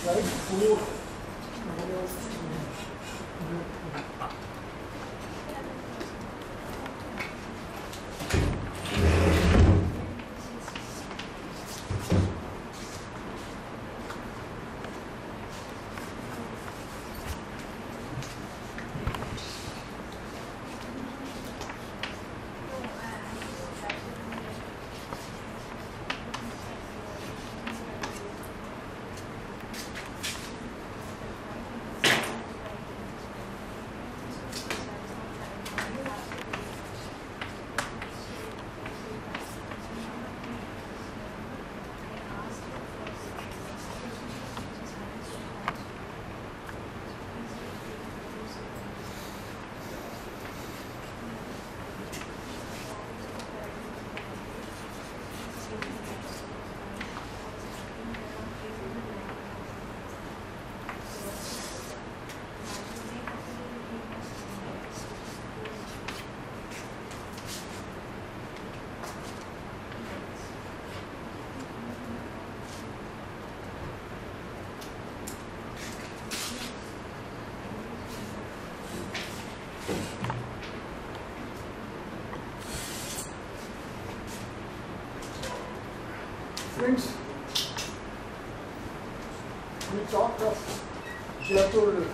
right? 4. Friends, we talked of Jaipur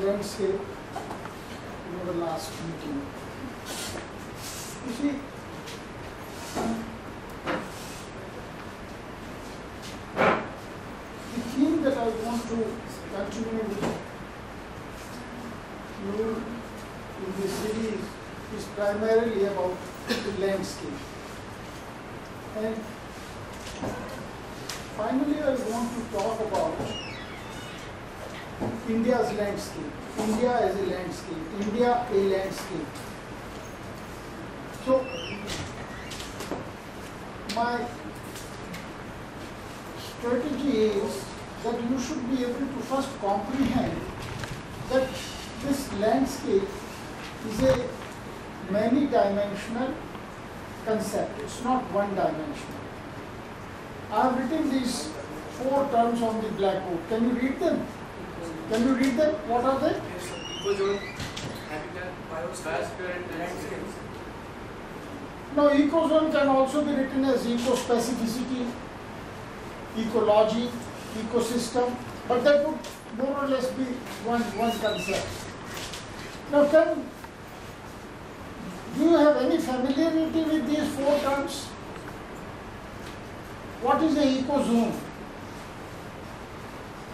landscape in the last meeting. You see, the theme that I want to continue with you in this series is primarily about the landscape. And finally, I want to talk about India's landscape. India as a landscape. India a landscape. So, my strategy is that you should be able to first comprehend that this landscape is a many-dimensional concept. It's not one-dimensional. I have written these 4 terms on the blackboard. Can you read them? Can you read them? What are they? Ecozone, habitat, biosphere, and landscape. Now, ecozone can also be written as ecospecificity, ecology, ecosystem, but that would more or less be one concept. Now, do you have any familiarity with these 4 terms? What is the ecozone?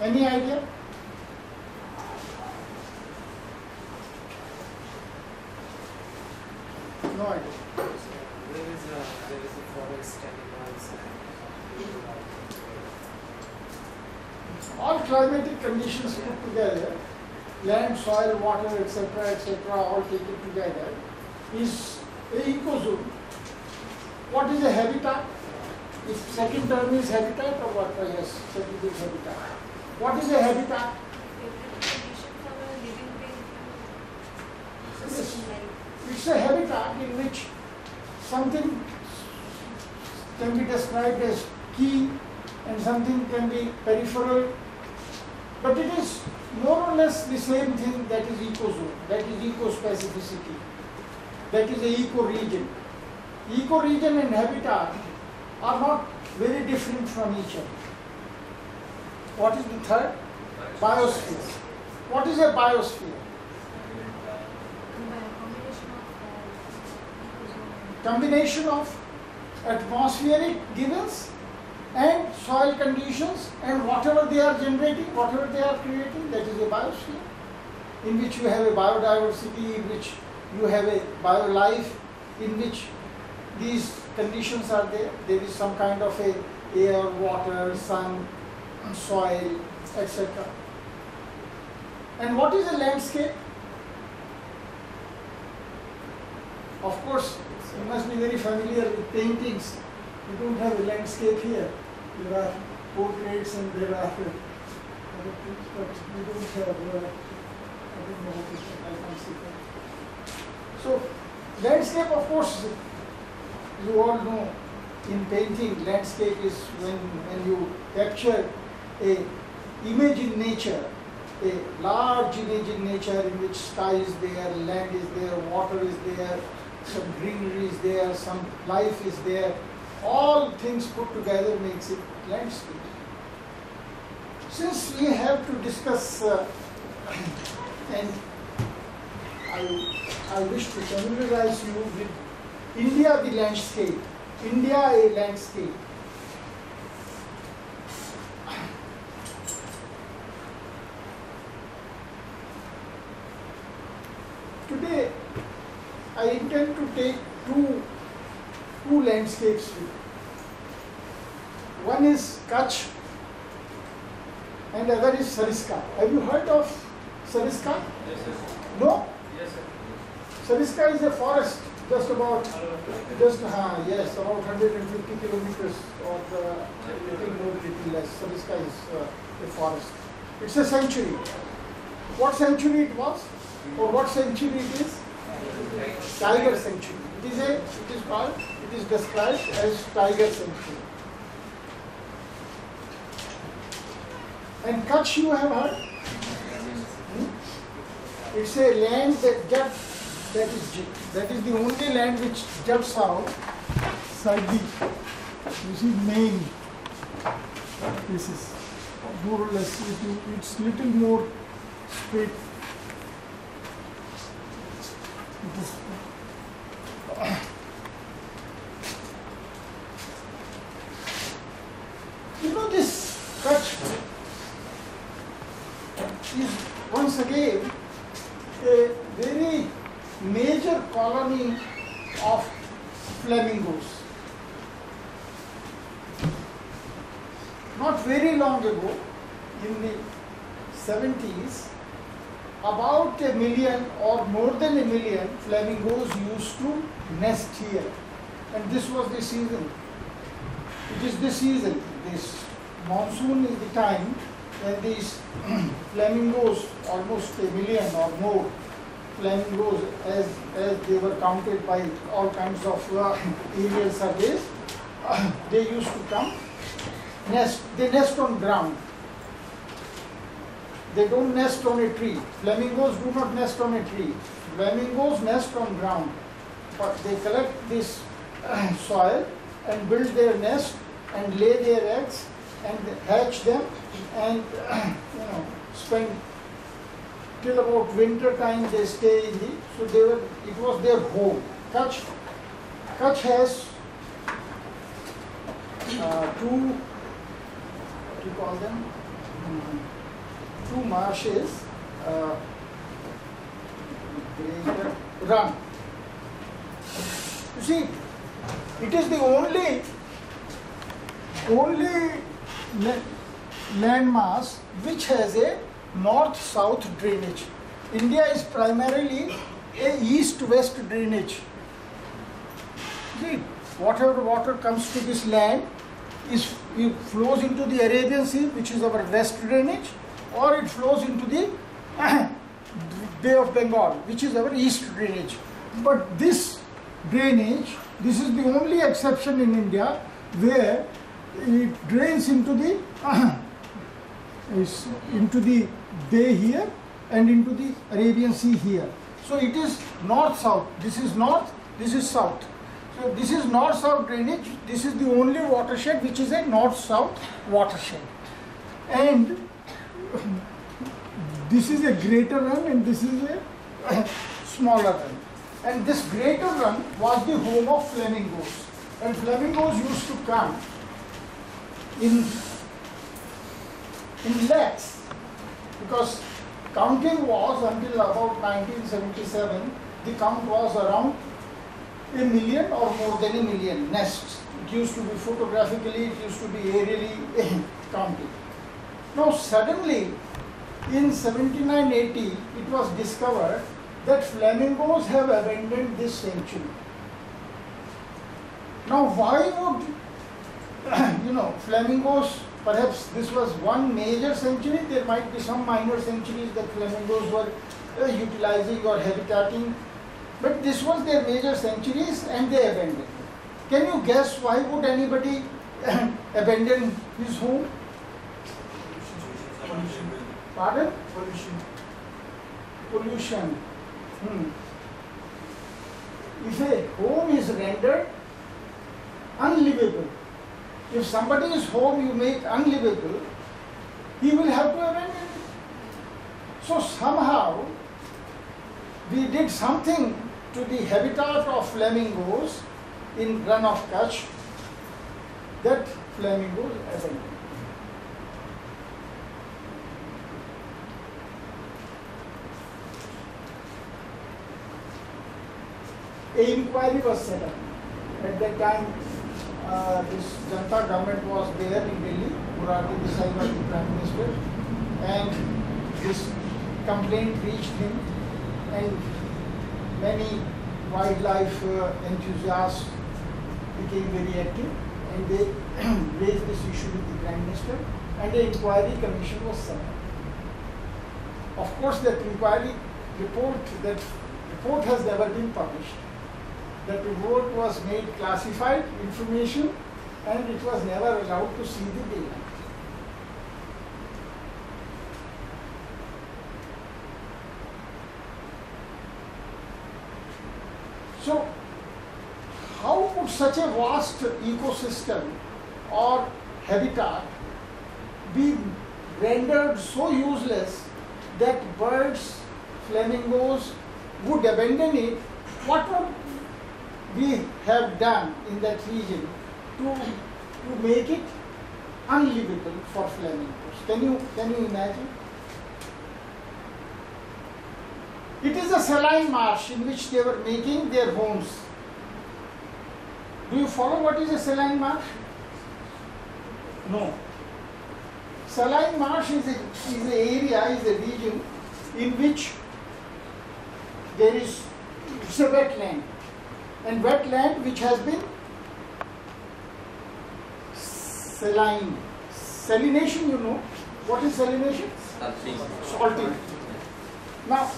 Any idea? No idea. There is a forest, animals, All climatic conditions put together, land, soil, water, etc., all taken together, is a ecozone. What is a habitat? If second term is habitat or what? Oh, yes, second is habitat. What is a habitat? Yes. It's a habitat in which something can be described as key and something can be peripheral, but it is more or less the same thing that is ecozone, that is ecospecificity, that is the ecoregion. Ecoregion and habitat are not very different from each other. What is the third? Biosphere. What is a biosphere? Combination of atmospheric givens and soil conditions and whatever they are generating, whatever they are creating, that is a biosphere, in which you have a biodiversity, in which you have a biolife, in which these conditions are there. There is some kind of a air, water, sun, soil, etc. And what is a landscape? Of course, you must be very familiar with paintings. You don't have a landscape here. There are portraits and there are other things, but you don't have, I don't know what is it, I can't see that. So, landscape, of course, you all know, in painting, landscape is when you capture a image in nature, a large image in nature in which sky is there, land is there, water is there, some greenery is there, some life is there, all things put together makes it landscape. Since we have to discuss and I wish to familiarize you with India the landscape, India a landscape. Today I intend to take two landscapes with you. One is Kutch and the other is Sariska. Have you heard of Sariska? Yes, sir. No? Yes, sir. Sariska is a forest just about, yes, about 150 kilometers or little more, little less. Sariska is a forest. It's a sanctuary. What sanctuary it was? Or what sanctuary it is? Tiger sanctuary. It is described as tiger sanctuary. And Kutch you have heard? It's a land that is the only land which juts out side the, you see, main. This is more or less, it's little more straight. It is, you know, this Kutch is once again a very major colony of flamingos. Not very long ago, in the 70s, about 1 million or more than 1 million flamingos used to nest here. And this was the season. It is the season. This monsoon is the time when these flamingos, almost 1 million or more flamingos, as they were counted by all kinds of aerial surveys, they used to come, nest. They nest on ground. They don't nest on a tree. Flamingos do not nest on a tree. Flamingos nest on ground. But they collect this soil and build their nest and lay their eggs and hatch them and spend till about winter time they stay in the, so it was their home. Kutch has two, what do you call them? Two marshes, run. You see, it is the only landmass which has a north-south drainage. India is primarily a east-west drainage. See, whatever water comes to this land it flows into the Arabian Sea, which is our west drainage, or it flows into the Bay of Bengal, which is our east drainage. But this drainage, this is the only exception in India where it drains into the bay here and into the Arabian Sea here. So it is north-south. This is north, this is south. So this is north-south drainage. This is the only watershed which is a north-south watershed. And this is a greater run and this is a smaller run. And this greater run was the home of flamingos. And flamingos used to come in lakhs, because counting was until about 1977, the count was around 1 million or more than 1 million nests. It used to be photographically, it used to be aerially counted. Now suddenly in 79-80 it was discovered that flamingos have abandoned this sanctuary. Now why would flamingos, perhaps this was one major sanctuary, there might be some minor sanctuaries that flamingos were utilizing or habitating, but this was their major sanctuaries and they abandoned it. Can you guess why would anybody abandon his home? Pardon? Pollution. If a home is rendered unlivable, if somebody's home you make unlivable, he will have to abandon it. So somehow we did something to the habitat of flamingos in Run of Kutch that flamingos abandoned. A inquiry was set up. At that time, this Janata government was there in Delhi. Morarji Desai was the Prime Minister, and this complaint reached him, and many wildlife enthusiasts became very active, and they raised this issue with the Prime Minister, and an inquiry commission was set up. Of course, that inquiry report has never been published. That report was made classified information, and it was never allowed to see the daylight. So, how could such a vast ecosystem or habitat be rendered so useless that birds, flamingos would abandon it? What would we have done in that region to make it unlivable for flamingos? Can you imagine? It is a saline marsh in which they were making their homes. Do you follow what is a saline marsh? No. Saline marsh is a region in which there is, it's a wetland, and wetland which has been saline. Salination, you know. What is salination? Salting. Now,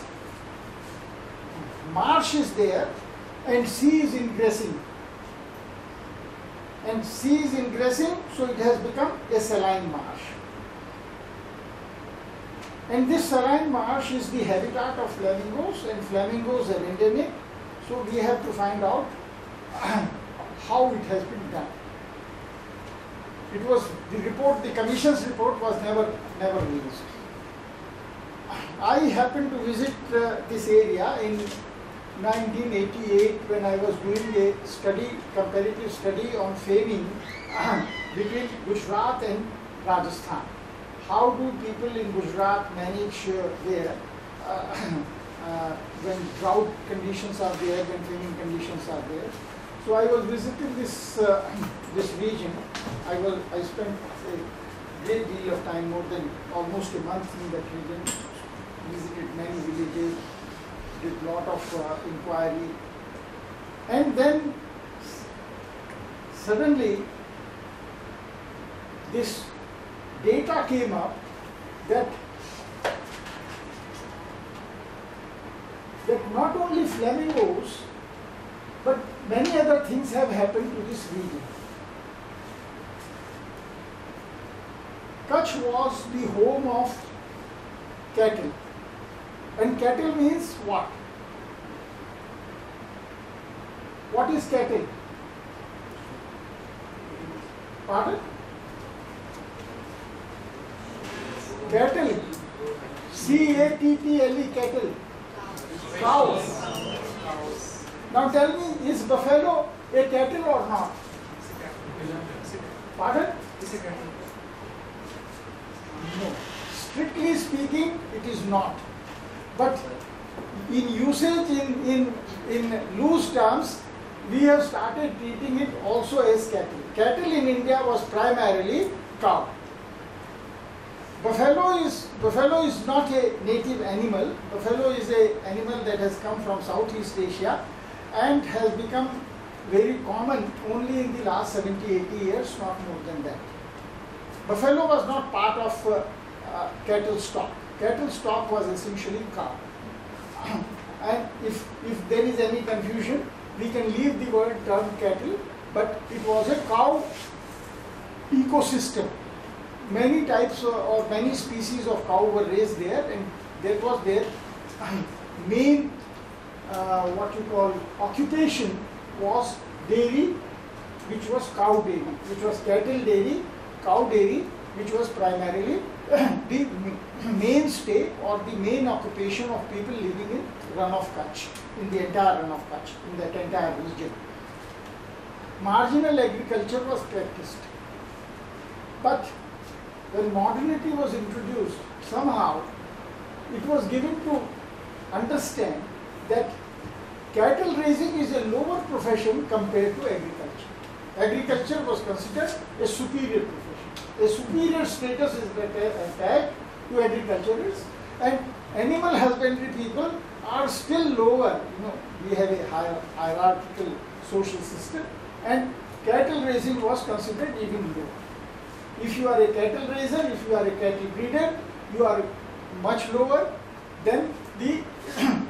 marsh is there and sea is ingressing. And sea is ingressing, so it has become a saline marsh. And this saline marsh is the habitat of flamingos, and flamingos are endemic. So we have to find out how it has been done. It was the commission's report was never released. I happened to visit this area in 1988 when I was doing a comparative study on famine between Gujarat and Rajasthan. How do people in Gujarat manage when drought conditions are there, when famine conditions are there? So I was visiting this region. I spent a great deal of time, more than almost a month in that region. Visited many villages, did a lot of inquiry, and then suddenly this data came up that not only flamingos but many other things have happened to this region. Kutch was the home of cattle. And cattle means what? What is cattle? Pardon? Cattle. C-A-T-T-L-E, cattle. Cows. Now tell me, is buffalo a cattle or not? Pardon? No. Strictly speaking, it is not. But in usage, in loose terms, we have started treating it also as cattle. Cattle in India was primarily cow. Buffalo is not a native animal. Buffalo is an animal that has come from Southeast Asia and has become very common only in the last 70-80 years, not more than that. Buffalo was not part of cattle stock. Cattle stock was essentially cow. And if there is any confusion, we can leave the word term cattle, but it was a cow ecosystem many types or many species of cow were raised there, and that was their main what you call occupation was dairy, which was cow dairy, which was cattle dairy, cow dairy, which was primarily the mainstay or the main occupation of people living in Rann of Kutch, in the entire Rann of Kutch, in that entire region. Marginal agriculture was practiced. But when modernity was introduced, somehow it was given to understand that cattle raising is a lower profession compared to agriculture. Agriculture was considered a superior profession. A superior status is attached to agriculturists, and animal husbandry people are still lower. We have a hierarchical social system, and cattle raising was considered even lower. If you are a cattle raiser, if you are a cattle breeder, you are much lower than the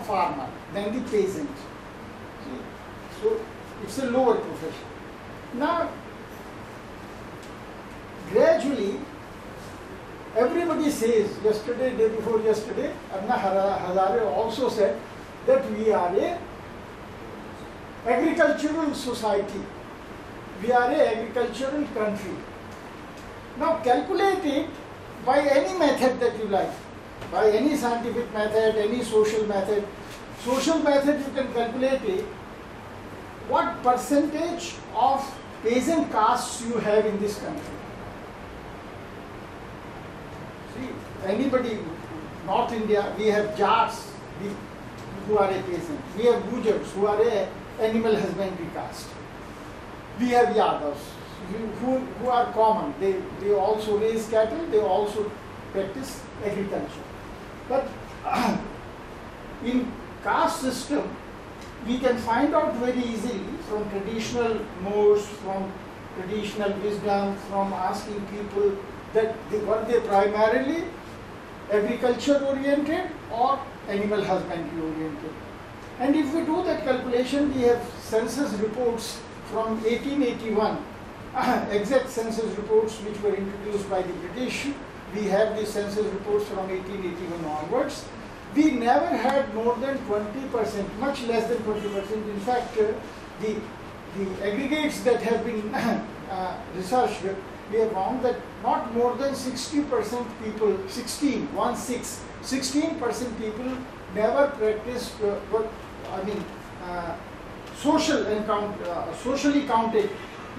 farmer, than the peasant. See? So it's a lower profession. Now, gradually, everybody says, yesterday, day before yesterday, Anna Hazare also said that we are a agricultural society. We are a agricultural country. Now calculate it by any method that you like, by any scientific method, any social method. Social method you can calculate it. What percentage of peasant castes you have in this country? See, anybody, North India, we have Jats who are a peasant. We have Gujars who are a animal husbandry caste. We have Yadavs who are common. They also raise cattle, they also practice agriculture. But in caste system, we can find out very easily from traditional modes, from traditional wisdom, from asking people that were they primarily agriculture oriented or animal husbandry oriented. And if we do that calculation, we have census reports from 1881, exact census reports which were introduced by the British. We have the census reports from 1881 onwards. We never had more than 20%, much less than 20%. In fact, the aggregates that have been researched, we have found that not more than 60% people, 16% people never practiced socially counted.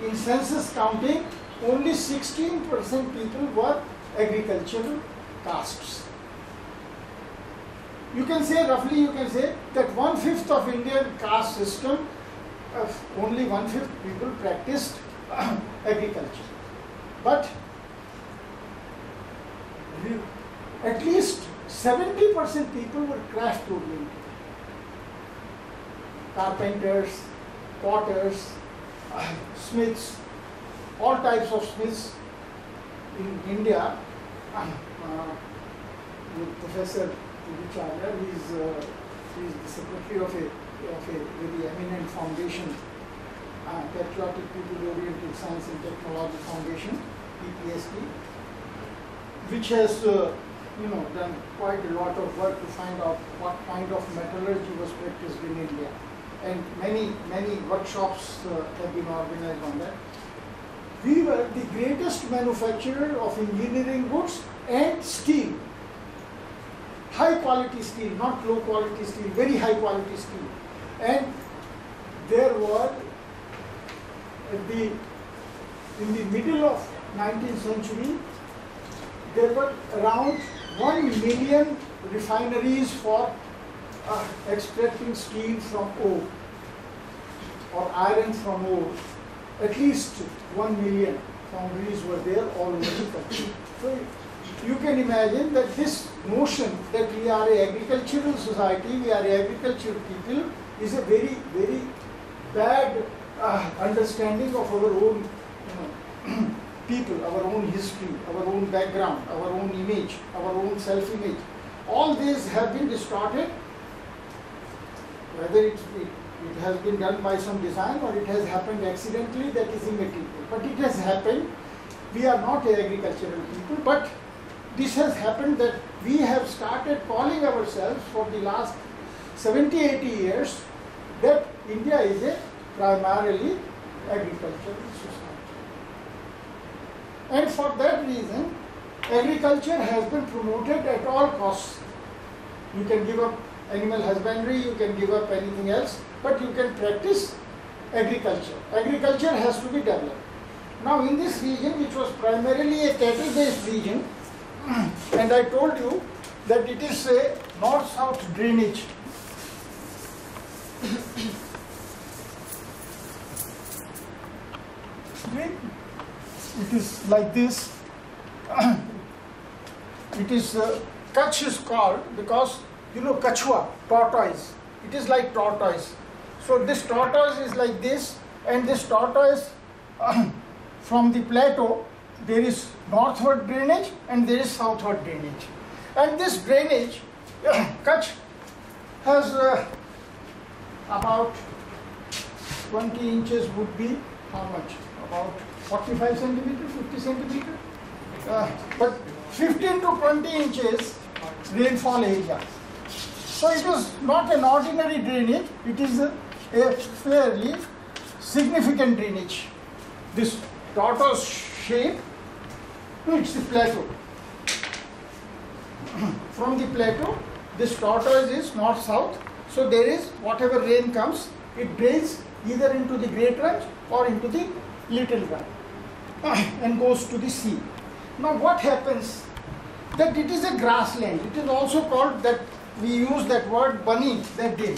In census counting, only 16% people were agricultural castes. You can say, roughly you can say that 1/5 of Indian caste system, only 1/5 people practiced agriculture. But at least 70% people were craft oriented. Carpenters, potters, smiths, all types of smiths in India. Professor Vicharya, he is the secretary of a very eminent foundation, Patriotic People Oriented Science and Technology Foundation, PPST, which has done quite a lot of work to find out what kind of metallurgy was practiced in India. And many workshops have been organized on that. We were the greatest manufacturer of engineering goods and steel. High quality steel, not low quality steel, very high quality steel. And there were, in the middle of 19th century, there were around 1 million refineries for extracting steel from ore or iron from ore. At least 1 million foundries were there all over the country. So you can imagine that this notion that we are an agricultural society, we are agricultural people, is a very, very bad understanding of our own people, our own history, our own background, our own image, our own self-image. All these have been distorted. Whether it has been done by some design or it has happened accidentally, that is immaterial. But it has happened, we are not agricultural people, but this has happened that we have started calling ourselves for the last 70, 80 years that India is a primarily agricultural society. And for that reason, agriculture has been promoted at all costs. You can give up animal husbandry, you can give up anything else, but you can practice agriculture. Agriculture has to be developed. Now in this region, which was primarily a cattle-based region, and I told you that it is a north-south drainage. It is like this. It is Kutch is called because you know Kachua, tortoise. It is like tortoise. So this tortoise is like this, and this tortoise from the plateau there is northward drainage and there is southward drainage. And this drainage, Kutch has about 20 inches would be how much? About 45 centimeter, 50 centimeter, but 15 to 20 inches rainfall area. So it is not an ordinary drainage, it is a fairly significant drainage. This tortoise shape, it's the plateau. From the plateau, this tortoise is north-south, so there is whatever rain comes, it drains either into the Great Range or into the Little Range and goes to the sea. Now what happens? That it is a grassland. It is also called that we use that word bunny that day.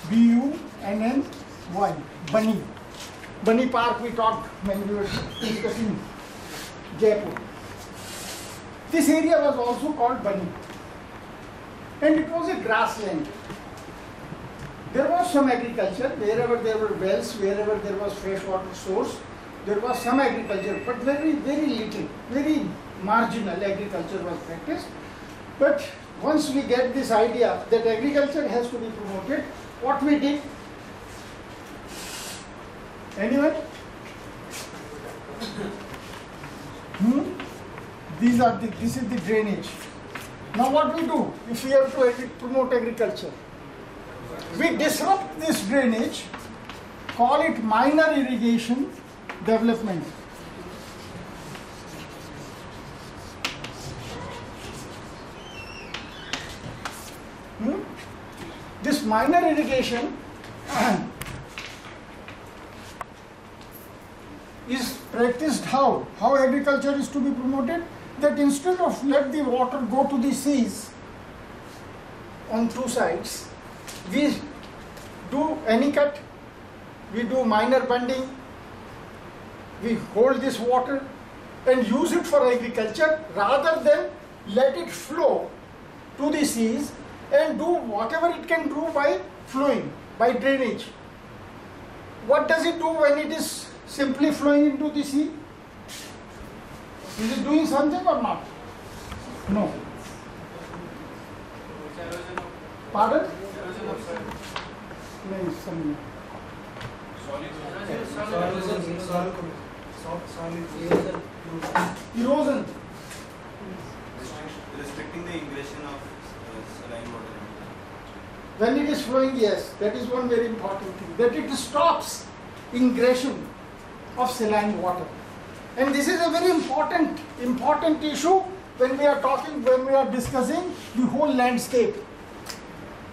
B-U-N-N-Y. Bunny. Bunny Park we talked when we were discussing Jaipur. This area was also called Bunny. And it was a grassland. There was some agriculture, wherever there were wells, wherever there was fresh water source, there was some agriculture, but very, very little, very marginal agriculture was practiced. But once we get this idea that agriculture has to be promoted, what we did? Anyone? This is the drainage. Now what we do if we have to promote agriculture? We disrupt this drainage, call it minor irrigation development. This minor irrigation is practiced how? How agriculture is to be promoted? That instead of let the water go to the seas on two sides, we do anecut, we do minor bunding, we hold this water and use it for agriculture rather than let it flow to the seas and do whatever it can do by flowing, by drainage. What does it do when it is simply flowing into the sea? Is it doing something or not? No. Pardon? Erosion. Restricting the ingression of saline water. When it is flowing, yes, that is one very important thing, that it stops ingression of saline water. And this is a very important issue when we are discussing the whole landscape.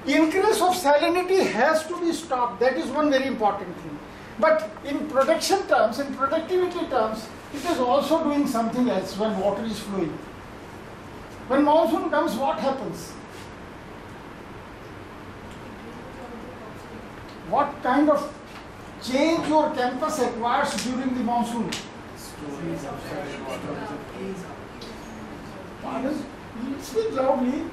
Increase of salinity has to be stopped. That is one very important thing. But in protection terms, in productivity terms, it is also doing something else when water is flowing. When monsoon comes, what happens? What kind of change your campus acquires during the monsoon? Pardon? Speak loudly.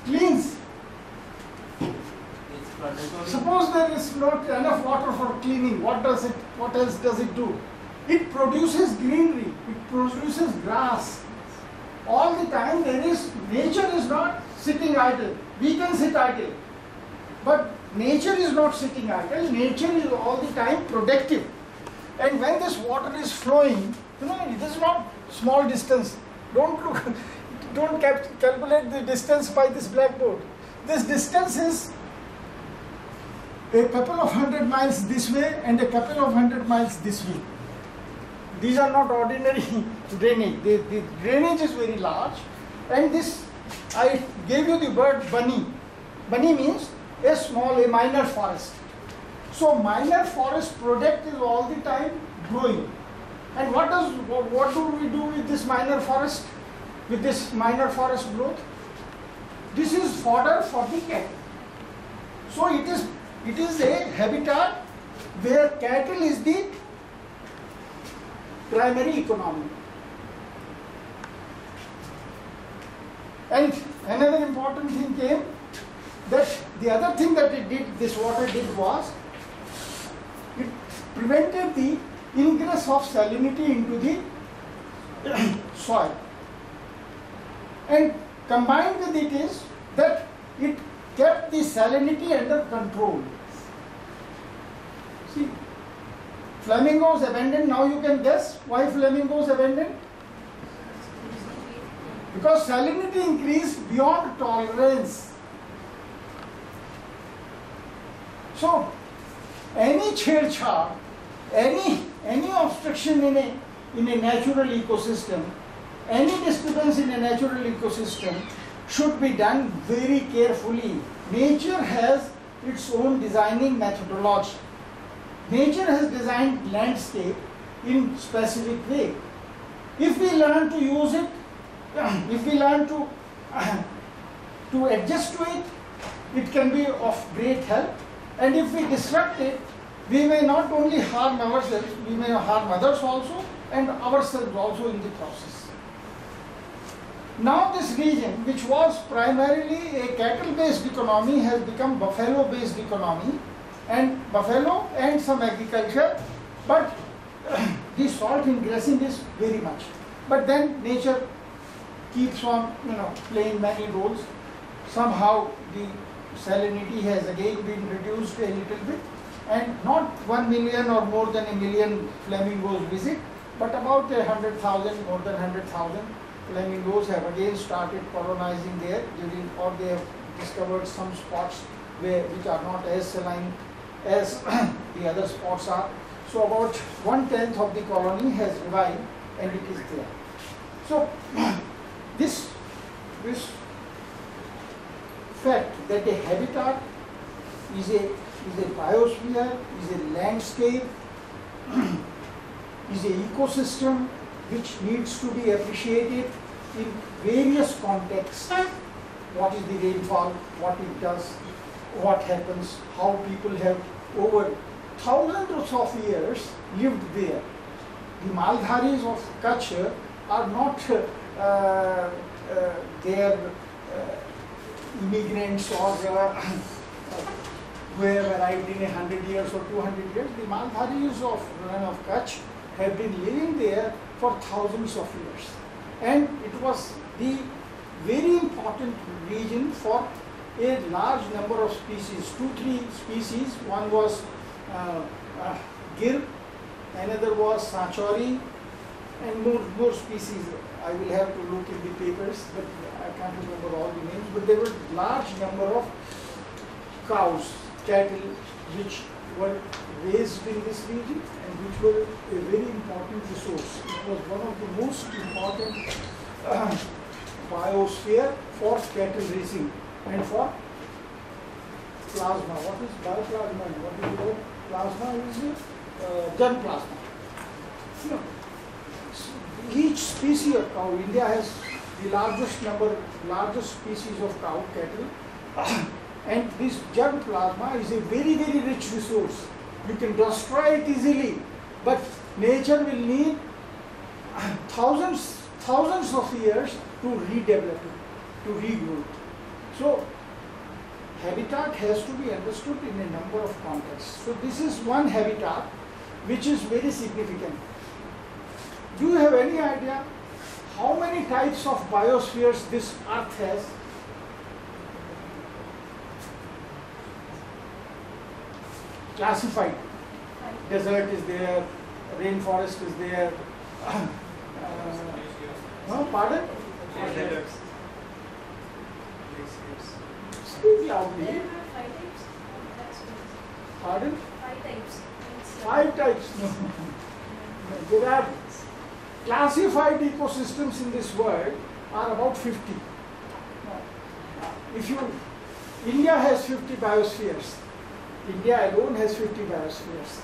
Cleans. Suppose there is not enough water for cleaning. What else does it do? It produces greenery. It produces grass. All the time nature is not sitting idle. We can sit idle. But nature is not sitting idle. Nature is all the time productive. And when this water is flowing, it is not small distance. Don't look, don't calculate the distance by this blackboard. This distance is a couple of 100 miles this way and a couple of 100 miles this way. These are not ordinary drainage. The drainage is very large. And this, I gave you the word bunny. Bunny means a minor forest. So minor forest product is all the time growing. And what do we do with this minor forest? With this minor forest growth? This is fodder for the cattle. So it is a habitat where cattle is the primary economy. And another important thing came, that the other thing that this water did was, it prevented the ingress of salinity into the soil. And combined with it is that it kept the salinity under control. See, flamingos abandoned. Now you can guess why flamingos abandoned? Because salinity increased beyond tolerance. So, any chhedchhad, any obstruction in a natural ecosystem, any disturbance in a natural ecosystem should be done very carefully. Nature has its own designing methodology. Nature has designed landscape in specific way. If we learn to use it, if we learn to adjust to it, it can be of great help. And if we disrupt it, we may not only harm ourselves, we may harm others also, and ourselves also in the process. Now this region, which was primarily a cattle-based economy, has become buffalo-based economy, and buffalo and some agriculture, but the salt ingressing is very much. But then nature keeps on, playing many roles. Somehow the salinity has again been reduced a little bit, and not 1 million or more than a million flamingos visit, but about 100,000, more than 100,000 flamingos have again started colonizing there or they have discovered some spots which are not as saline as the other spots are. So about 1/10 of the colony has revived and it is there. So this fact that a habitat is a biosphere, is a landscape, is an ecosystem which needs to be appreciated in various contexts. What is the rainfall, what it does, what happens, how people have over thousands of years lived there. The Maldharis of Kutch are not immigrants or who have arrived in 100 years or 200 years. The Maldharis of Rann of Kutch have been living there for thousands of years. And it was the very important region for a large number of species, 2-3 species. One was Gir, another was Sanchori, and more species. I will have to look in the papers, but I can't remember all the names. But there were large number of cows, cattle, which were raised in this region and which were a very important resource. It was one of the most important biosphere for cattle raising and for plasma. What is bioplasma? What is it? Plasma is germ plasma. Each species of cow, India has the largest species of cow, cattle, and this germ plasma is a very, very rich resource. You can destroy it easily, but nature will need thousands of years to redevelop it, to regrow it. So, habitat has to be understood in a number of contexts. So, this is one habitat which is very significant. Do you have any idea how many types of biospheres this earth has? Classified. Desert is there, rainforest is there. No, pardon? Deserts. Speak loudly. There are 5 types. That's good. Pardon? 5 types. 5 types. No. There are classified ecosystems in this world are about 50. If you, India has 50 biospheres. India alone has 50 biospheres,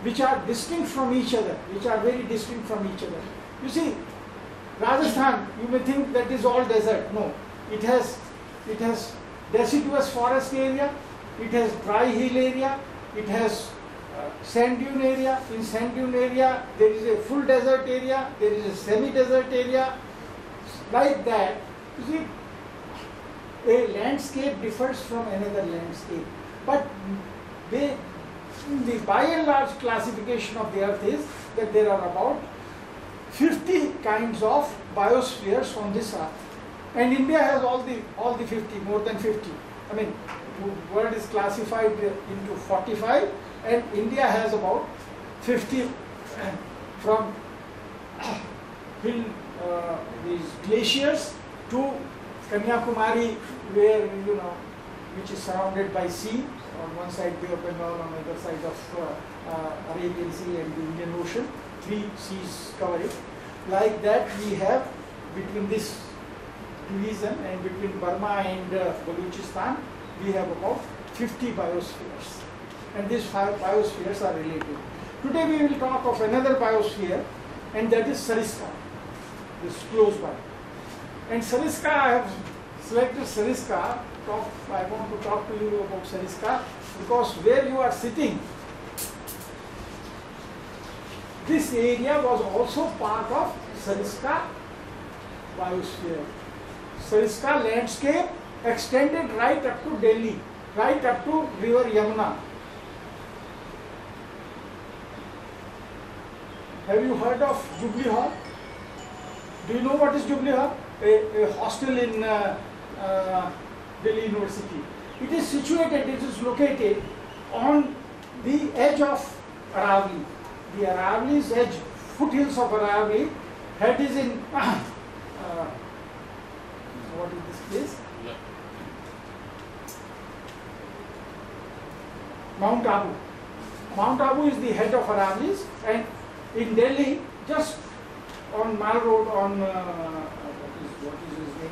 which are distinct from each other, which are very distinct from each other. You see, Rajasthan, you may think that is all desert. No, it has deciduous forest area, it has dry hill area, it has sand dune area. In sand dune area, there is a full desert area, there is a semi-desert area. Like that, you see, a landscape differs from another landscape. But the by and large classification of the earth is that there are about 50 kinds of biospheres on this earth. And India has all the 50, more than 50. I mean, the world is classified into 45 and India has about 50 from hill, these glaciers to Kanyakumari, where, you know, which is surrounded by sea. On one side Bay of Bengal, on the other side of Arabian Sea and the Indian Ocean. 3 seas cover it. Like that we have between this division and between Burma and Balochistan, we have about 50 biospheres. And these 5 biospheres are related. Today we will talk of another biosphere, and that is Sariska, this close by. And Sariska, I have selected Sariska. I want to talk to you about Sariska because where you are sitting, this area was also part of Sariska biosphere. Sariska landscape extended right up to Delhi, right up to river Yamuna. Have you heard of Jubilee Hall? Do you know what is Jubilee Hall? A hostel in Delhi University. It is situated, it is located on the edge of Aravalli. The Aravalli's edge, foothills of Aravalli, head is in, what is this place? Mount Abu. Mount Abu is the head of Aravalli's, and in Delhi, just on Mall Road, on what is his name?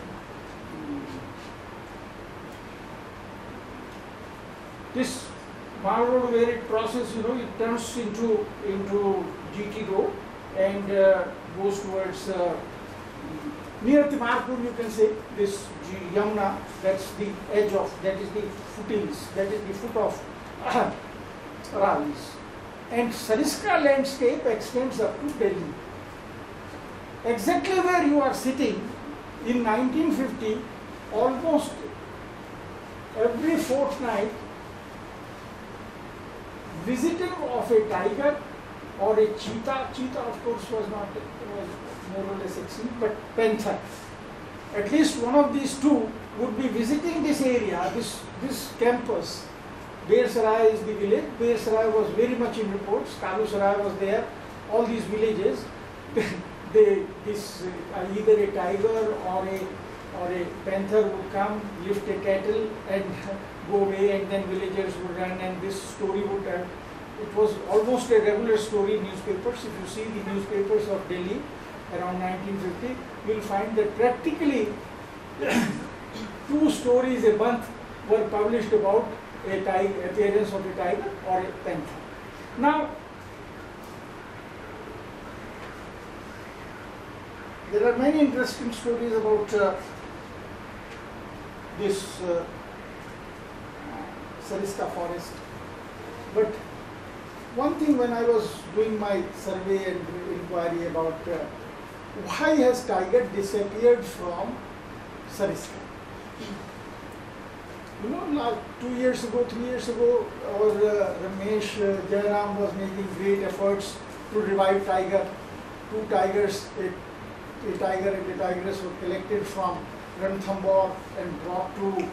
This Mall Road, where it crosses, you know, it turns into GT Road and goes towards near Timarpur, you can say, this Yamuna, that's the edge of, that is the foothills, that is the foot of Aravallis. And Sariska landscape extends up to Delhi. Exactly where you are sitting, in 1950, almost every fortnight, visiting of a tiger or a cheetah of course was not, was more or less extinct, but panther. At least one of these two would be visiting this area, this campus. Bear Sarai is the village. Bear Sarai was very much in reports. Kalu Sarai was there. All these villages, either a tiger or a panther would come, lift a cattle and go away, and then villagers would run, and this story would run. It was almost a regular story in newspapers. If you see the newspapers of Delhi around 1950, you will find that practically 2 stories a month were published about appearance of a tiger or a panther. Now, there are many interesting stories about this Sariska forest. But one thing, when I was doing my survey and inquiry about why has tiger disappeared from Sariska? You know, like 2 years ago, 3 years ago, our Ramesh Jairam was making great efforts to revive tiger. 2 tigers, a tiger and a tigress were collected from Ranthambore and brought to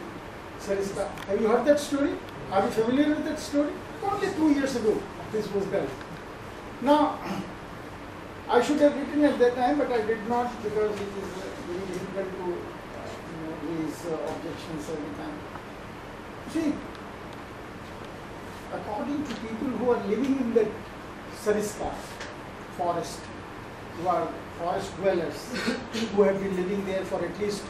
Sariska. Have you heard that story? Are you familiar with that story? Only 2 years ago this was done. Now, I should have written at that time, but I did not because it is very difficult to raise objections every time. See, according to people who are living in the Sariska forest, who are forest dwellers, who have been living there for at least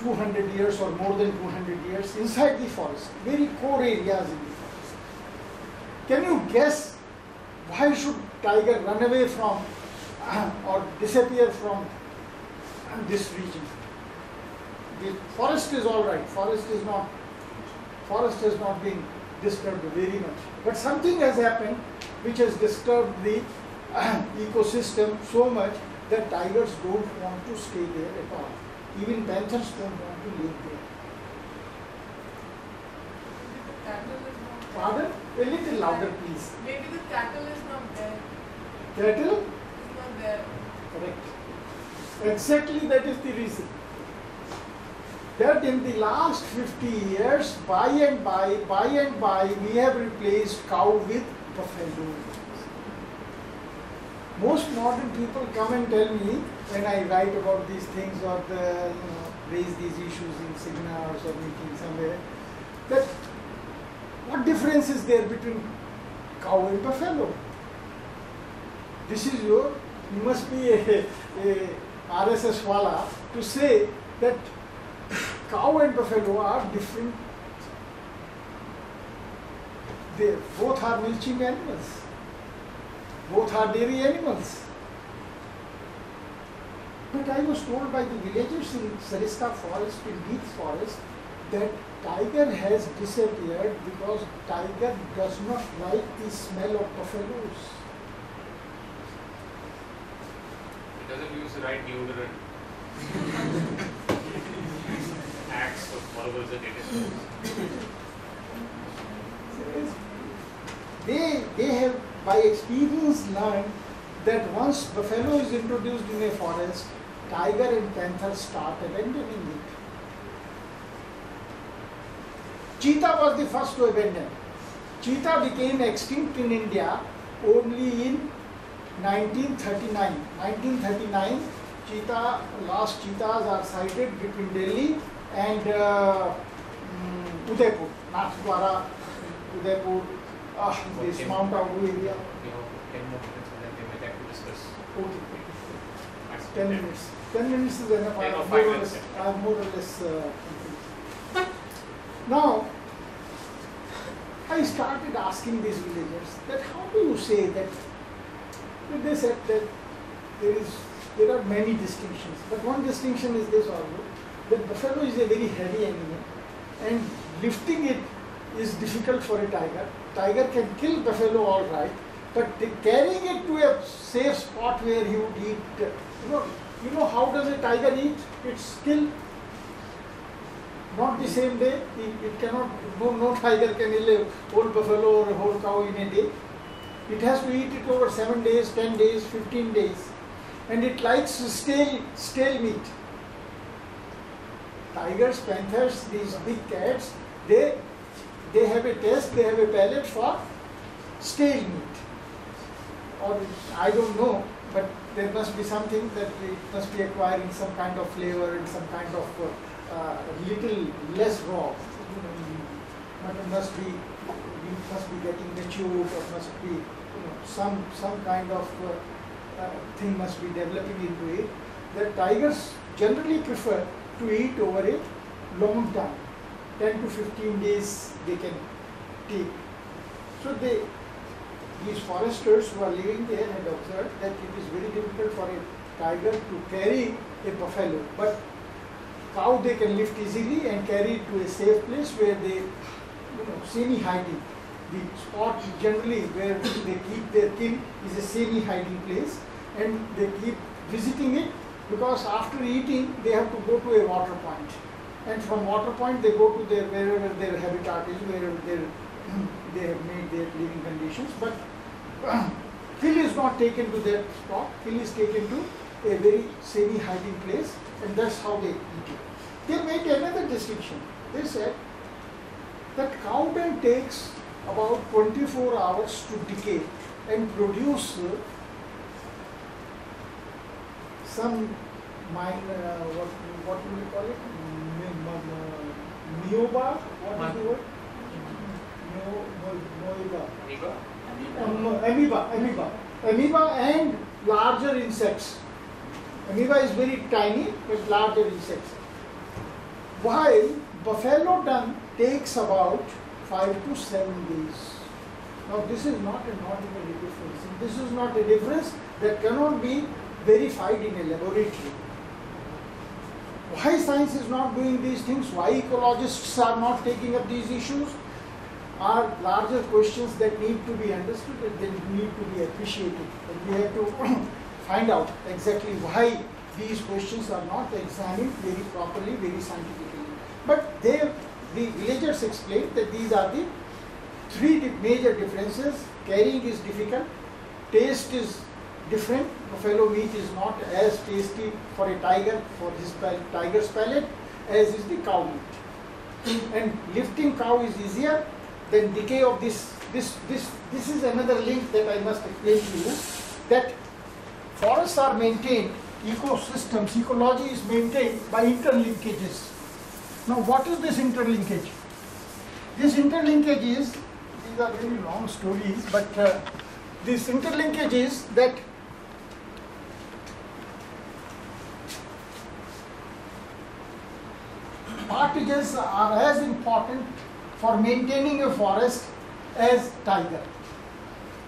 200 years or more than 200 years inside the forest, very core areas in the forest. Can you guess why should tiger run away from or disappear from this region? The forest is all right. Forest has not been disturbed very much. But something has happened which has disturbed the ecosystem so much that tigers don't want to stay there at all. Even panthers don't want to live there. The cattle is not there. Pardon? A little louder, please. Maybe the cattle is not there. Cattle? It's not there. Correct. Exactly, that is the reason. That in the last 50 years, by and by, we have replaced cow with buffalo. Most modern people come and tell me when I write about these things or raise these issues in seminars or meetings somewhere, that what difference is there between cow and buffalo? This is you must be a RSS wala to say that cow and buffalo are different. They both are milching animals. Both are dairy animals. But I was told by the villagers in Sariska forest, in deep forest, that tiger has disappeared because tiger does not like the smell of buffaloes. It doesn't use the right deodorant. Acts of followers and They have by experience learned that once buffalo is introduced in a forest, tiger and panther start abandoning it. Cheetah was the first to abandon. Cheetah became extinct in India only in 1939. 1939, last cheetahs are sighted between Delhi and Udaipur, Nathdwara, Udaipur, this Mount Abu area. 10 more minutes and then we may like to discuss. Okay. Maximum 10 minutes. 10 minutes is enough. 10 or I 5 more or minutes, less, yeah. I more or less complete. Now, I started asking these villagers that how do you say that? They said that there are many distinctions, but one distinction is this also, that buffalo is a very heavy animal and lifting it is difficult for a tiger. Tiger can kill buffalo all right, but carrying it to a safe spot where he would eat, you know how does a tiger eat? It's killed. Not the same day. It cannot. No tiger can kill a whole buffalo or a whole cow in a day. It has to eat it over 7 days, 10 days, 15 days, and it likes stale meat. Tigers, panthers, these big cats, they have a taste, they have a palate for stale meat. Or I don't know, but there must be something that it must be acquiring some kind of flavor and some kind of little less raw. Mutton must be getting matured, or must be some kind of thing must be developing into it. The tigers generally prefer to eat over a long time. 10 to 15 days they can take. So these foresters who are living there had observed that it is very difficult for a tiger to carry a buffalo, but cow they can lift easily and carry it to a safe place where they, semi-hiding. The spot generally where they keep their kin is a semi-hiding place, and they keep visiting it because after eating they have to go to a water point, and from water point they go to wherever their habitat is, wherever they have made their living conditions. But kill is not taken to that spot. Kill is taken to a very semi-hiding place, and that's how they eat it. They made another distinction. They said that cow dung takes about 24 hours to decay and produce some what do we call it? Myoba? What is the word? Amoeba? Amoeba and larger insects. Amoeba is very tiny, but larger insects. While buffalo dung takes about 5 to 7 days. Now this is not an ordinary difference. This is not a difference that cannot be verified in a laboratory. Why science is not doing these things? Why ecologists are not taking up these issues? Are larger questions that need to be understood and they need to be appreciated. And we have to find out exactly why these questions are not examined very properly, very scientifically. But the villagers explained that these are the three major differences. Carrying is difficult, taste is different. Buffalo meat is not as tasty for a tiger, for his tiger's palate, as is the cow meat. And lifting cow is easier. Then decay of this is another link that I must explain to you, that forests are maintained, ecosystems, ecology is maintained by interlinkages. Now what is this interlinkage? This interlinkage is, these are very long stories, but this interlinkage is that partages are as important for maintaining a forest as tiger.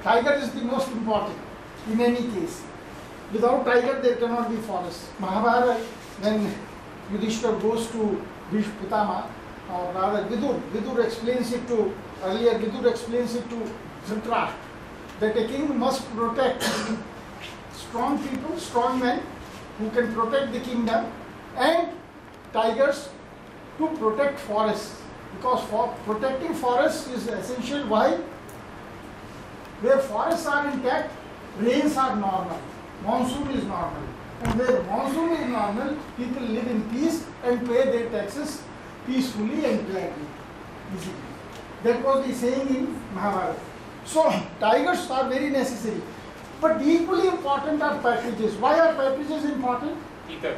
Tiger is the most important in any case. Without tiger there cannot be forest. Mahabharata, when Yudhishthira goes to Bhishma Pitama, or rather Vidur explains it to, earlier Vidur explains it to Dhritarashtra, that a king must protect strong people, strong men who can protect the kingdom, and tigers to protect forests. Because for protecting forests is essential. Why? Where forests are intact, rains are normal, monsoon is normal. And where monsoon is normal, people live in peace and pay their taxes peacefully and gladly, easily. That was the saying in Mahabharata. So, tigers are very necessary. But equally important are partridges. Why are partridges important? Teether.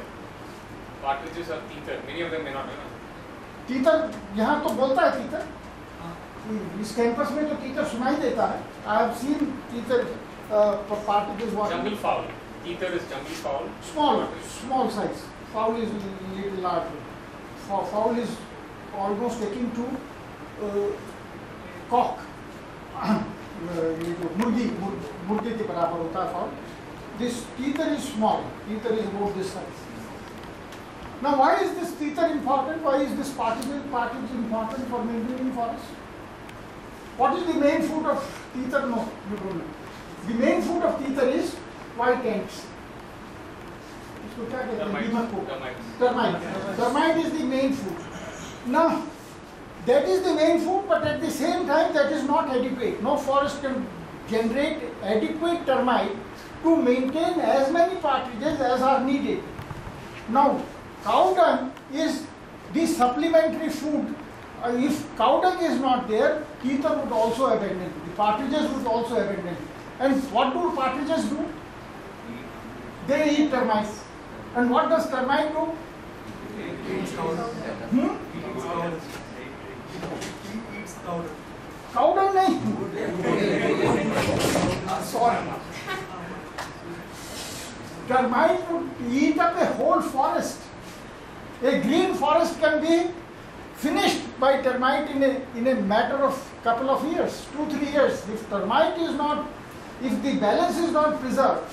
Partridges are teether. Many of them may not know. तीतर यहाँ तो बोलता है तीतर, इस campus में तो तीतर सुनाई देता है. I have seen तीतर partridges walking. Jungle fowl. Teether is jungle fowl. Small size. Fowl is little larger. Fowl is almost taking to cock. मुर्गी के बराबर होता है fowl. This teether is small. Teether is about this size. Now, why is this teether important? Why is this partridge important for maintaining forest? What is the main food of teether? No, you don't know. The main food of teether is white ants. Termite is the main food. Now, that is the main food, but at the same time, that is not adequate. No forest can generate adequate termite to maintain as many partridges as are needed. Now, cow dung is the supplementary food. If cow dung is not there, teether would also abandon it. The partridges would also abandon it. And what do partridges do? They eat termites. And what does termite do? Cow dung nahi. Sorry. Termite would eat up a whole forest. A green forest can be finished by termite in a matter of couple of years, 2-3 years. If termite is not, if the balance is not preserved,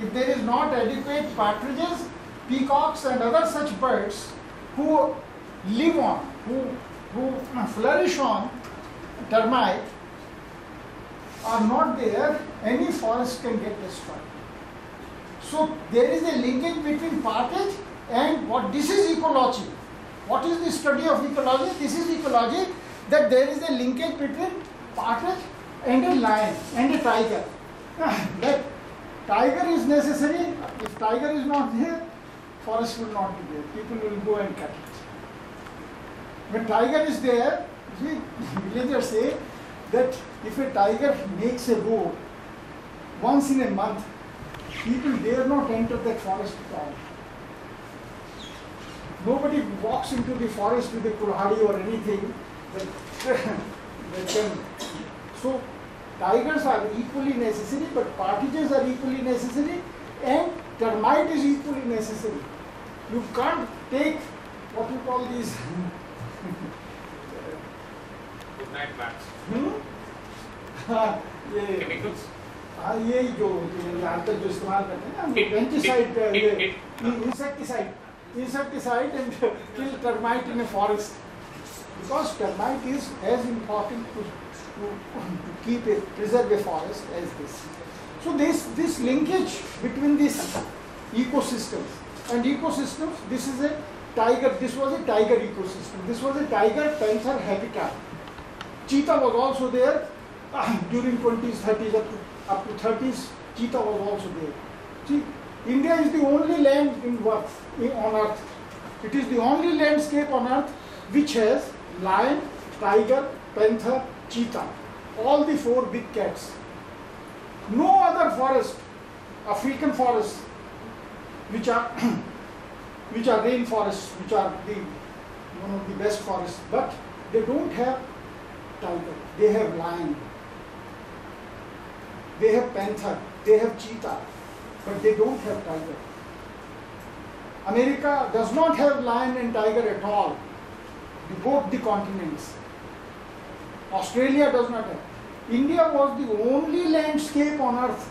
if there is not adequate partridges, peacocks and other such birds who live on, who flourish on termite are not there, any forest can get destroyed. So there is a linkage between partridge and what this is ecology. What is the study of ecology? This is ecology, that there is a linkage between partridge and a lion and a tiger. That tiger is necessary. If tiger is not there, forest will not be there. People will go and cut it. When tiger is there, see, villagers say that if a tiger makes a road once in a month, people dare not enter that forest at all. Nobody walks into the forest with a kulhadi or anything that, that can. So tigers are equally necessary, but partridges are equally necessary, and termite is equally necessary. You can't take what you call these Good night bats. ये Chemicals. ये जो आजकल जो इस्तेमाल करते हैं ना पेंटिसाइड insecticide and kill termite in a forest, because termite is as important to preserve a forest as this. So this linkage between these ecosystems and ecosystems, this is a tiger, this was a tiger ecosystem, this was a tiger panther habitat. Cheetah was also there during 20s, 30s, up to 30s, cheetah was also there. See, India is the only land on earth. It is the only landscape on earth which has lion, tiger, panther, cheetah, all the 4 big cats. No other forest, African forests, which are rainforests, which are one of the best forests, but they don't have tiger. They have lion, they have panther, they have cheetah, but they don't have tiger. America does not have lion and tiger at all, both the continents. Australia does not have. India was the only landscape on earth,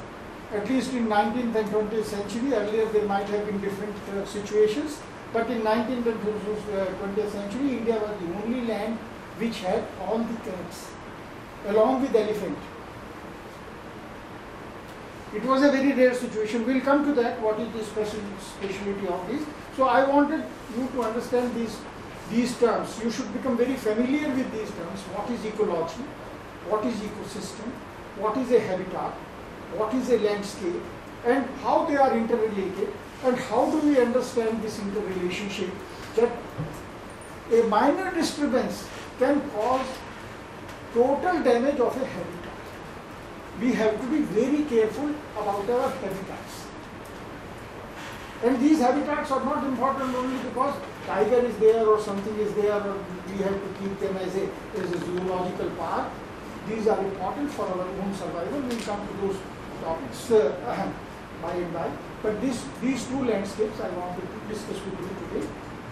at least in 19th and 20th century. Earlier there might have been different situations, but in 19th and 20th century, India was the only land which had all the cats, along with elephant. It was a very rare situation. We will come to that, what is the speciality of this. So I wanted you to understand these terms. You should become very familiar with these terms. What is ecology? What is ecosystem? What is a habitat? What is a landscape? And how they are interrelated? And how do we understand this interrelationship? That a minor disturbance can cause total damage of a habitat. We have to be very careful about our habitats. And these habitats are not important only because tiger is there or something is there, or we have to keep them as a zoological park. These are important for our own survival. We will come to those topics by and by. But these 2 landscapes I wanted to discuss with you today,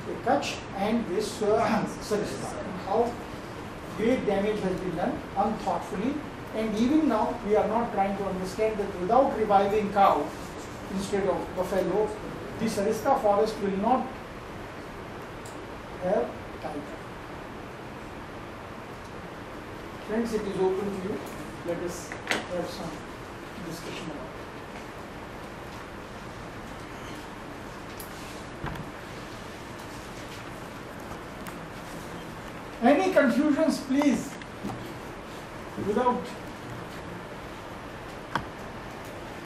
the Kutch and this Sarista, and how great damage has been done unthoughtfully. And even now, we are not trying to understand that without reviving cow instead of buffalo, the Sarista forest will not have tiger. Friends, it is open to you. Let us have some discussion about it. Any confusions, please, without,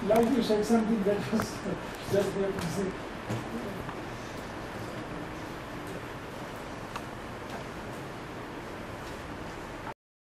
like you said something that was just there to say.